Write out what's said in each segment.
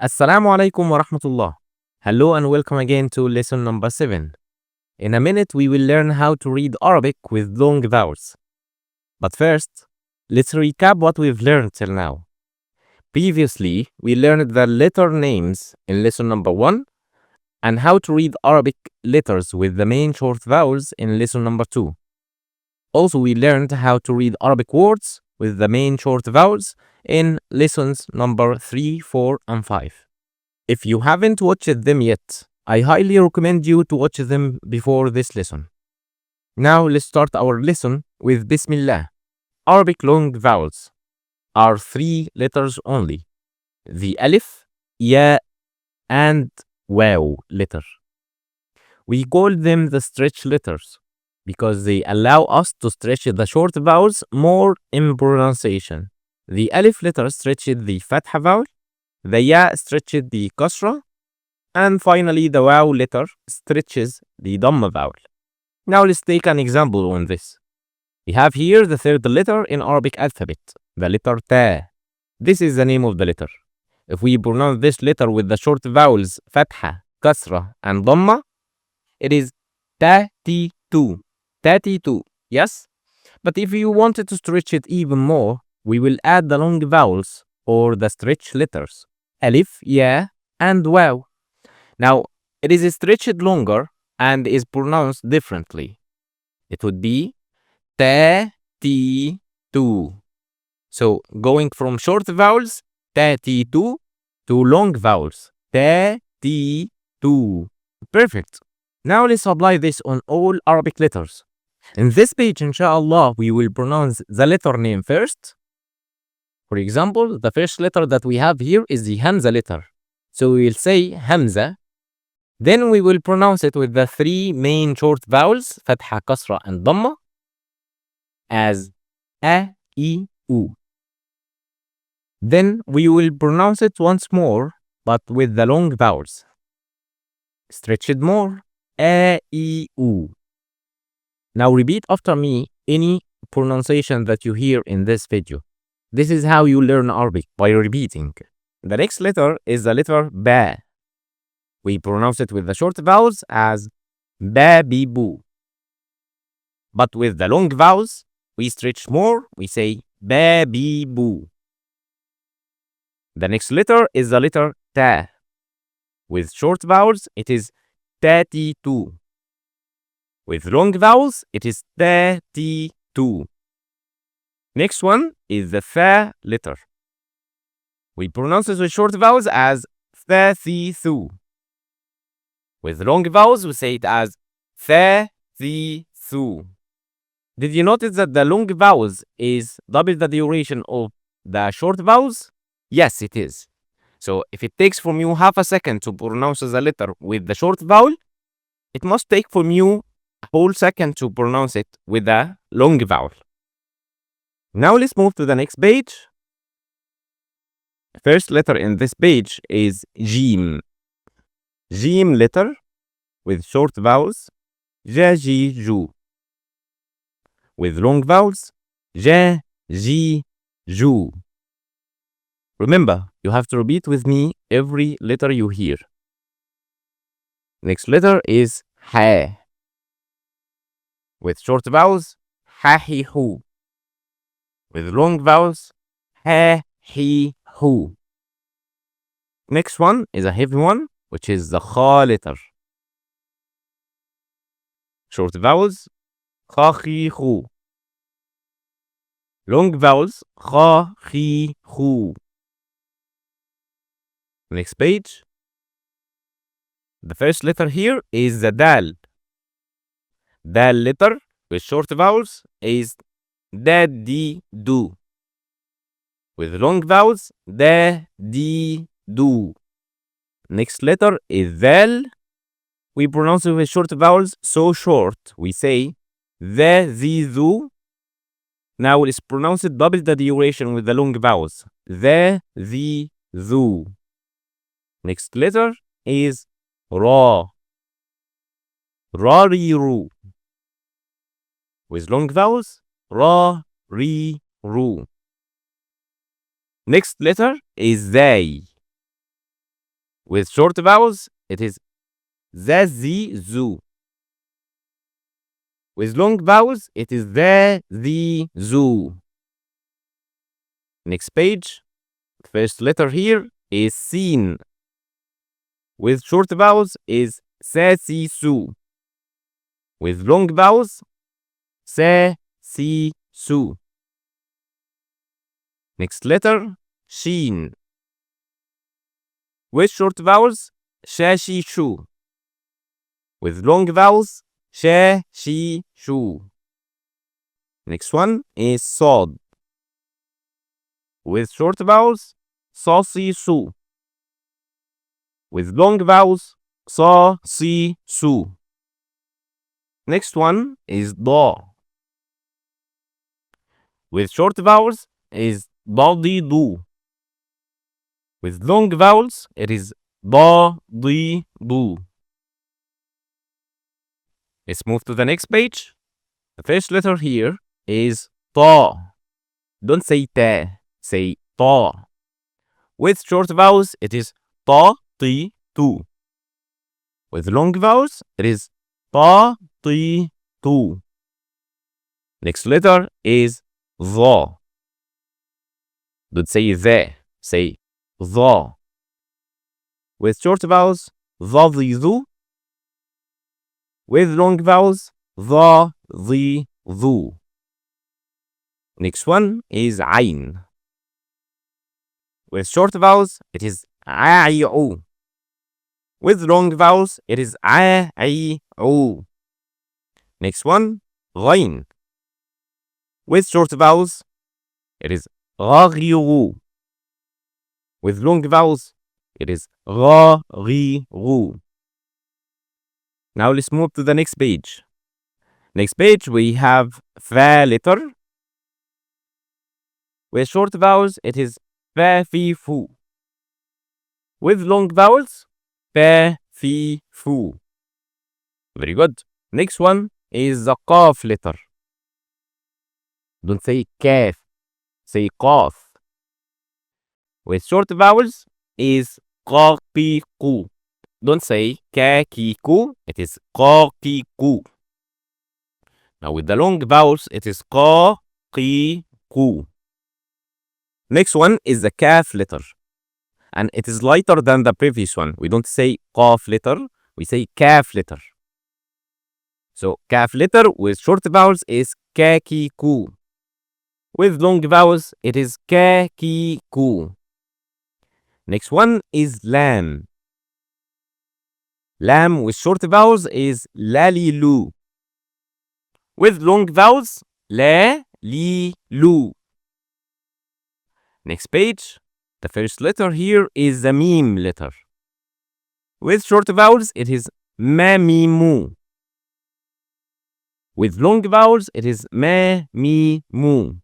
Assalamu alaikum wa rahmatullah. Hello and welcome again to lesson number 7. In a minute, we will learn how to read Arabic with long vowels. But first, let's recap what we've learned till now. Previously, we learned the letter names in lesson number 1 and how to read Arabic letters with the main short vowels in lesson number 2. Also, we learned how to read Arabic words with the main short vowels in lessons number 3, 4, and 5. If you haven't watched them yet, I highly recommend you to watch them before this lesson. Now let's start our lesson with Bismillah. Arabic long vowels are 3 letters only. The Alif, Ya, and Waw letter. We call them the stretch letters because they allow us to stretch the short vowels more in pronunciation. The Alif letter stretched the Fatha vowel, the Ya stretched the Kasra, and finally the Waw letter stretches the Dummah vowel. Now let's take an example on this. We have here the third letter in Arabic alphabet, the letter Ta. This is the name of the letter. If we pronounce this letter with the short vowels Fatha, Kasra, and Dummah, it is Ta-ti-tu. Ta-ti-tu, yes? But if you wanted to stretch it even more, we will add the long vowels or the stretch letters. Alif, Ya, and Waw. Now, it is stretched longer and is pronounced differently. It would be Ta, Ti, Tu. So, going from short vowels, Ta, Ti, Tu, to long vowels, Ta, Ti, Tu. Perfect. Now let's apply this on all Arabic letters. In this page, inshallah, we will pronounce the letter name first. For example, the first letter that we have here is the Hamza letter. So we will say Hamza. Then we will pronounce it with the 3 main short vowels, Fatha, Kasra, and Dhamma, as A, I, U. Then we will pronounce it once more, but with the long vowels. Stretch it more, A, I, U. Now repeat after me any pronunciation that you hear in this video. This is how you learn Arabic, by repeating. The next letter is the letter Ba. We pronounce it with the short vowels as Ba, Bi, Bu. But with the long vowels, we stretch more, we say Ba, Bi, Bu. The next letter is the letter Ta. With short vowels, it is Ta, Ti, Tu. With long vowels, it is Ta, Ti, Tu. Next one is the Ftha letter. We pronounce it with short vowels as Ftha, Thi, Thu. With long vowels, we say it as Ftha, Thi, Thu. Did you notice that the long vowels is double the duration of the short vowels? Yes, it is. So if it takes from you half a second to pronounce the letter with the short vowel, it must take from you a whole second to pronounce it with the long vowel. Now let's move to the next page. First letter in this page is Jim. Jim letter with short vowels, Ja, Ji, Ju. With long vowels, Ja, Ji, Ju. Remember, you have to repeat with me every letter you hear. Next letter is Ha. With short vowels, Ha, Hi, Hu. With long vowels, Ha, Hi, Hu. Next one is a heavy one, which is the Kha letter. Short vowels, Kha, Khi, Hu. Long vowels, Kha, Khi, Hu. Next page. The first letter here is the Dal. Dal letter with short vowels is Da, Di, Du. With long vowels, Da, Di, Du. Next letter is Zal. We pronounce it with short vowels so short. We say The, Zi, Zu. Now let's pronounce it double the duration with the long vowels. The, Zi, Zu. Next letter is Ra. Ra, Ri, Ru. With long vowels, Ra, Ri, Ru. Next letter is Zay. With short vowels, it is za, zi, zu. With long vowels, it is the, the, zu. Next page, first letter here is sin. With short vowels is sa, si, su. With long vowels, sa, si, su. Next letter, shin. With short vowels, sha, shi, shu. With long vowels, sha, shi, shu. Next one is sod. With short vowels, sa, si, su. With long vowels, sa, si, su. Next one is da. With short vowels is da, di, du. With long vowels, it is da, di, du. Let's move to the next page. The first letter here is ta. Don't say ta, say ta. With short vowels, it is ta, ti, tu. With long vowels, it is ta, ti, tu. Next letter is dha. Don't say the, say dha. With short vowels, dha, di, du. With long vowels, dha, di, du. Next one is ayn. With short vowels, it is a, I, o. With long vowels, it is a, I, o. Next one, ghayn. With short vowels, it is gha, ghi, ru. With long vowels, it is gha, ghi, ru. Now let's move to the next page. Next page, we have fa letter. With short vowels, it is fa, fi, fu. With long vowels, fa, fi, fu. Very good. Next one is the qaf letter. Don't say kaf, say qaf. With short vowels is qa, qi, ku. Don't say ka, ki, ku. It is qa, ki, ku. Now with the long vowels, it is qa, qi, ku. Next one is the kaf letter. And it is lighter than the previous one. We don't say qaf letter, we say kaf letter. So kaf letter with short vowels is ka, ki, ku. With long vowels, it is ka, ki, ku. Next one is lam. Lam with short vowels is la, li, lu. With long vowels, la, li, lu. Next page, the first letter here is the mim letter. With short vowels, it is ma, mi, mu. With long vowels, it is ma, mi, mu.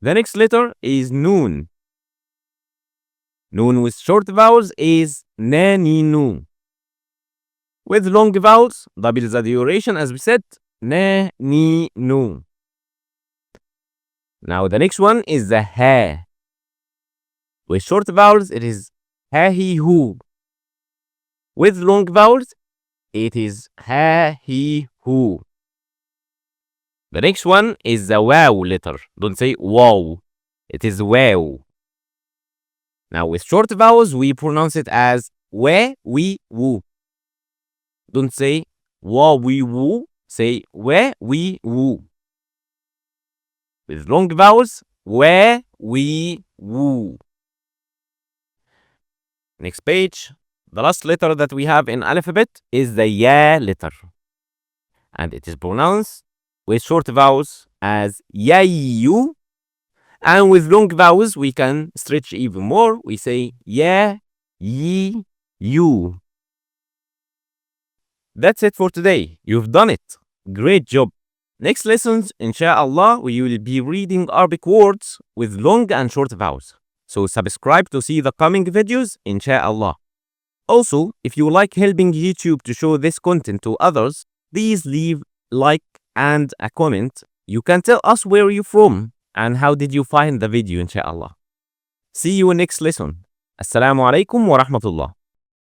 The next letter is noon. Noon with short vowels is na, ni, nu. With long vowels, double the duration as we said, na, ni, nu. Now the next one is the ha. With short vowels, it is ha, he, hu. With long vowels, it is ha, he, hu. The next one is the wow letter. Don't say wow. It is wow. Now with short vowels, we pronounce it as we, we, wu. Don't say wa, we, wu. Say we, we, wu. With long vowels, we, we, wu. Next page. The last letter that we have in alphabet is the ya letter. And it is pronounced with short vowels as ya, you. And with long vowels, we can stretch even more. We say ya, yi, you. That's it for today. You've done it. Great job. Next lessons, inshallah, we will be reading Arabic words with long and short vowels. So subscribe to see the coming videos, inshallah. Also, if you like helping YouTube to show this content to others, please leave like and a comment. You can tell us where you're from and how did you find the video, inshallah. See you next lesson. Assalamu alaikum wa rahmatullah.